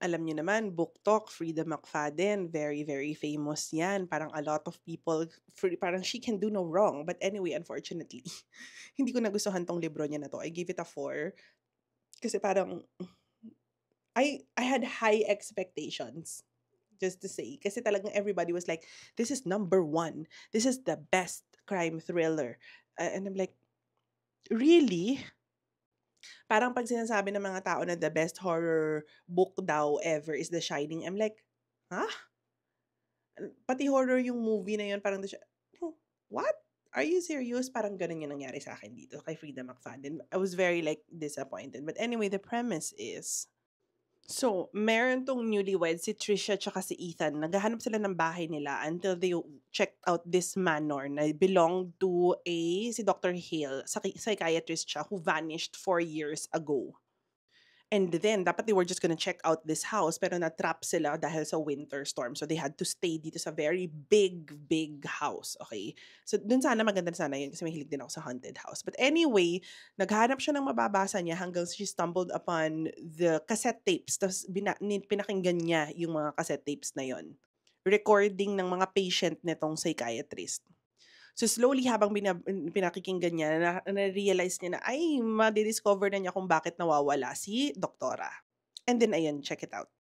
Alam niyo naman, Book Talk, Frida McFadden, very, very famous yan. Parang a lot of people, parang she can do no wrong. But anyway, unfortunately, hindi ko nagustuhan tong libro niya na to. I give it a 4. Kasi parang, I had high expectations. Just to say. Kasi talagang everybody was like, this is number 1. This is the best crime thriller. And I'm like, really? Parang pag sinasabi ng mga tao na the best horror book daw ever is The Shining, I'm like, huh? Pati horror yung movie na yun, parang what? Are you serious? Parang ganun yung nangyari sa akin dito kay Frida McFadden. I was very like disappointed. But anyway, the premise is, so, meron tong newlywed, si Trisha tsaka si Ethan. Naghahanap sila ng bahay nila until they checked out this manor na belonged to si Dr. Hale, psychiatrist siya, who vanished 4 years ago. And then, dapat they were just gonna check out this house, pero na-trap sila dahil sa winter storm. So, they had to stay dito sa very big, big house. Okay? So, dun sana maganda sana yun kasi mahilig din ako sa haunted house. But anyway, naghanap siya ng mababasa niya hanggang she stumbled upon the cassette tapes. Tapos, pinakinggan niya yung mga cassette tapes na yon. Recording ng mga patient nitong psychiatrist. So slowly habang pinakikinggan niya, na-realize niya na ay, madidiscover na niya kung bakit nawawala si Doktora. And then ayun, check it out.